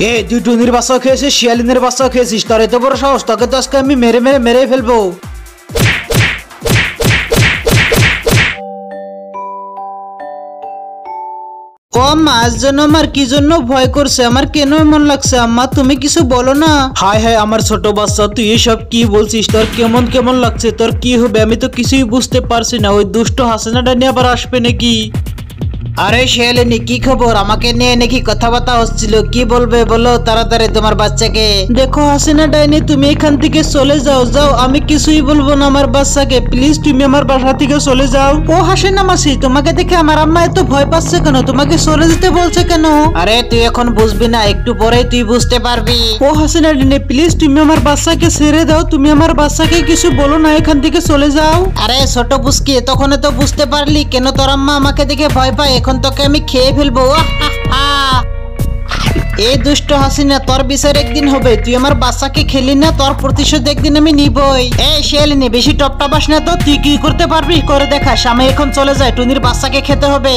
এই তুই টুনির বাচ্চা খেয়েছিস, শিয়ালিনের বাচ্চা খেয়েছিস, তোর এত বড় সাহস, তোকে তো আজকে আমি মেরে মেরে মেরে ফেলবো। ও আম্মা, আজ যেন আমার কি জন্য ভয় করছে, আমার কেন এমন লাগছে? আম্মা তুমি কিছু বলো না। হায় হায় আমার ছোট বাচ্চা, তুই এসব কি বলছিস? তোর কেমন কেমন লাগছে? তোর কি হবে আমি তো কিছুই বুঝতে পারছি না। ওই দুষ্ট হাসিনাটা নিয়ে আবার আসবে নাকি? আরে শিয়ালিনী, কি খবর? আমাকে নিয়ে নাকি কথাবার্তা হচ্ছিল, কি বলবে বলো তাড়াতাড়ি তোমার বাচ্চাকে। দেখো হাসিনা ডাইনি, তুমি এখান থেকে চলে যাও, যাও, আমি কিছুই বলবো না আমার বাচ্চাকে, প্লিজ তুমি আমার বাসা থেকে চলে যাও। ও হাসিনা মাসি, তোমাকে দেখে আমার আম্মা এত ভয় পাচ্ছে কেন? তোমাকে চলে যেতে বলছে কেন? আরে তুই এখন বুঝবি না, একটু পরে তুই বুঝতে পারবি। ও হাসিনা ডাইনি, প্লিজ তুমি আমার বাচ্চাকে ছেড়ে দাও, তুমি আমার বাচ্চাকে কিছু বলো না, এখান থেকে চলে যাও। আরে ছোট বুসকি, তখন তো বুঝতে পারলি কেন তোর আম্মা আমাকে দেখে ভয় পায়? এখন তোকে আমি খেয়ে ফেলবো। এই দুষ্ট হাসিনা, তোর বিচার একদিন হবে। তুই আমার বাচ্চাকে খেলি না, তোর প্রতিশোধ একদিন আমি নিবই। এই শিয়ালিনী, বেশি টপটাপাস না তো, তুই কি করতে পারবি করে দেখাস। আমি এখন চলে যাই, টুনির বাচ্চাকে খেতে হবে।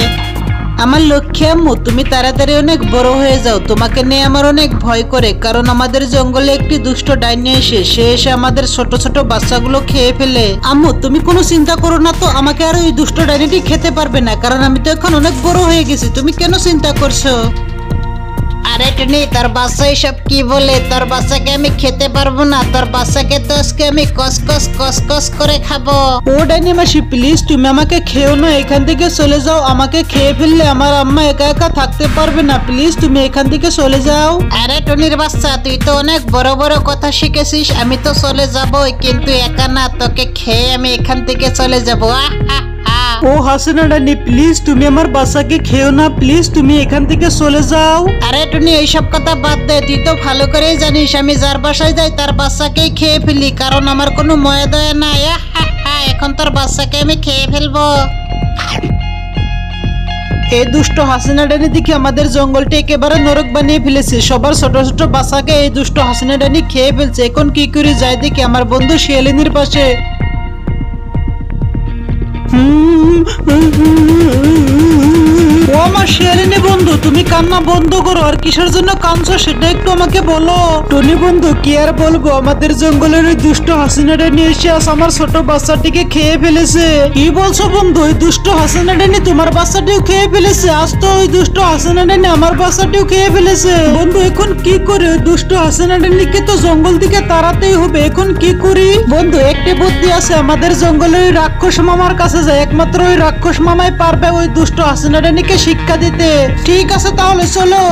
আমার লক্ষ্যে আম্মু, তুমি তাড়াতাড়ি অনেক বড় হয়ে যাও। তোমাকে নিয়ে আমার অনেক ভয় করে, কারণ আমাদের জঙ্গলে একটি দুষ্ট ডাইনি সে এসে আমাদের ছোট ছোট বাচ্চাগুলো খেয়ে ফেলে। আম্মু তুমি কোনো চিন্তা করো না তো, আমাকে আর ওই দুষ্ট ডাইনিটি খেতে পারবে না, কারণ আমি তো এখন অনেক বড় হয়ে গেছি। তুমি কেন চিন্তা করছো? আরে টুনি, তোর বাচ্চা এসব কি বলে? তোর বাচ্চাকে আমি খেতে পারবো না, তোর বাচ্চাকে তো আজকে আমি কস কস কস কস করে খাবো। ও ডাইনি মাসি, প্লিজ তুমি আমাকে খেও না, এখান থেকে চলে যাও। আমাকে খেয়ে ফেললে আমার আম্মা একা একা থাকতে পারবে না, প্লিজ তুমি এখান থেকে চলে যাও। আরে টুনির বাচ্চা, তুই তো অনেক বড় বড় কথা শিখেছিস, আমি তো চলে যাবই, কিন্তু একা না, তোকে খেয়ে আমি এখান থেকে চলে যাবো। ও হাসিনা ডাইনি, প্লিজ তুমি আমার বাচ্চাকে খেও না, প্লিজ তুমি এখান থেকে চলে যাও। আরে টুনি, এইসব কথা বাদ দে, তুই তো ভালো করেই জানিস আমি যার বাসায় যাই তার বাচ্চাকেই খেয়ে ফেলি, কারণ আমার কোনো ময়া দয়া নাই। এখন তোর বাচ্চাকে আমি খেয়ে ফেলবো। এই দুষ্ট হাসিনা ডাইনি দেখি আমাদের জঙ্গলটা একেবারে নরক বানিয়ে ফেলেছে। সবার ছোট ছোট বাচ্চাকে এই দুষ্ট হাসিনা ডাইনি খেয়ে ফেলছে। এখন কি করে যাই দেখি আমার বন্ধু শিয়ালিনীর পাশে। ও আমার শিয়ালিনী বন্ধু, তুমি কান্না বন্ধ করো। আর কিসের জন্য কাঁদছো সেটা একটু আমাকে বলো। টনি বন্ধু, কি আর বলবো, আমাদের জঙ্গলের ওই দুষ্ট হাসিনা ডাইনি এসে আজ আমার ছোট বাচ্চাটিকে খেয়ে ফেলেছে। কি বলছো বন্ধু? ওই দুষ্ট হাসিনা ডাইনি তোমার বাচ্চাটিও খেয়ে ফেলেছে? আজ তো ওই দুষ্ট হাসিনা ডাইনি আমার বাচ্চাটিও খেয়ে ফেলেছে। বন্ধু এখন কি করি? ওই দুষ্ট হাসিনা ডাইনিকে তো জঙ্গল থেকে তাড়াতেই হবে, এখন কি করি? বন্ধু একটি বুদ্ধি আছে, আমাদের জঙ্গলের ওই রাক্ষস মামার কাছে যায়, একমাত্র ওই রাক্ষস মামাই পারবে ওই দুষ্ট হাসিনা ডাইনিকে শিক্ষা দিতে। ঠিক আছে তাহলে চলো।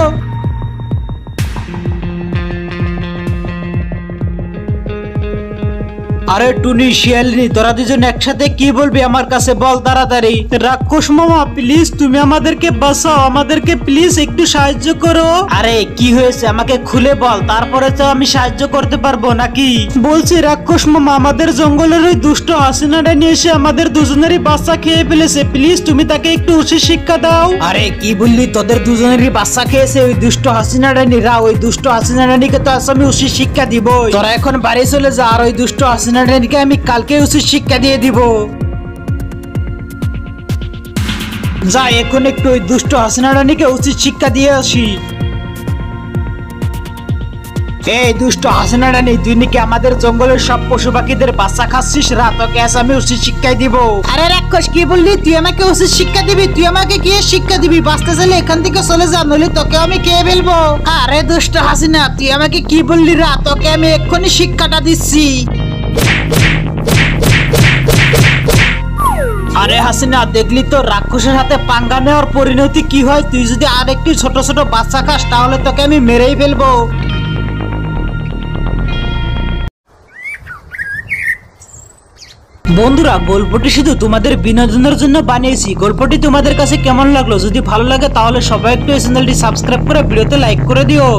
আরে টুনি, শিয়ালিনী, তোরা দুজন একসাথে কি বলবি আমার কাছে বল তাড়াতাড়ি। রাক্ষস মামা প্লিজ তুমি আমাদেরকে বাঁচাও, আমাদেরকে প্লিজ একটু সাহায্য করো। আরে কি হয়েছে আমাকে খুলে বল, তারপরে তো আমি সাহায্য করতে পারবো নাকি। বলছি রাক্ষস মামা, আমাদের জঙ্গলের ওই দুষ্ট হাসিনা ডাইনি এসে আমাদের দুজনেরই বাচ্চা খেয়ে ফেলেছে, প্লিজ তুমি তাকে একটু উচিত শিক্ষা দাও। আরে কি বললি, তোদের দুজনেরই বাচ্চা খেয়েছে ওই দুষ্ট হাসিনা ডাইনিরা? ওই দুষ্ট হাসিনা ডাইনিকে তো আজ আমি উচিত শিক্ষা দিব। তোরা এখন বাড়ি চলে যা, আর ওই দুষ্ট হাসিনা ডাইনিকে আমি কালকে উচিত শিক্ষা দিয়ে দিব। যা এখন একটু ওই দুষ্ট হাসিনা ডাইনিকে উচিত শিক্ষা দিয়ে আসি। এই দুষ্ট হাসিনা ডাইনি, তুই নাকি আমাদের জঙ্গলের সব পশু পাখিদের বাচ্চা খাচ্ছিস, তোকে আজ আমি উচিত শিক্ষা দিব। আরে রাক্ষস, কি বললি? তুই আমাকে উচিত শিক্ষা দিবি? তুই আমাকে কি শিক্ষা দিবি? বাঁচতে চাইলে এখান থেকে চলে যা, নইলে তোকে আমি খেয়ে ফেলবো। আরে দুষ্ট হাসিনা, তুই আমাকে কি বললি? তোকে আমি এক্ষুনি শিক্ষাটা দিচ্ছি। আরে হাসিনা, দেখলি তো রাক্ষসের হাতে পাঙ্গা নেওয়ার পরিণতি কি হয়? তুই যদি আর একটি ছোট ছোট বাচ্চা খাস তাহলে তোকে আমি মেরেই ফেলবো। বন্ধুরা, গল্পটি শুধু তোমাদের বিনোদনের জন্য বানিয়েছি। গল্পটি তোমাদের কাছে কেমন লাগলো? যদি ভালো লাগে তাহলে সবাই একটু এই চ্যানেলটি সাবস্ক্রাইব করে ভিডিওতে লাইক করে দিও।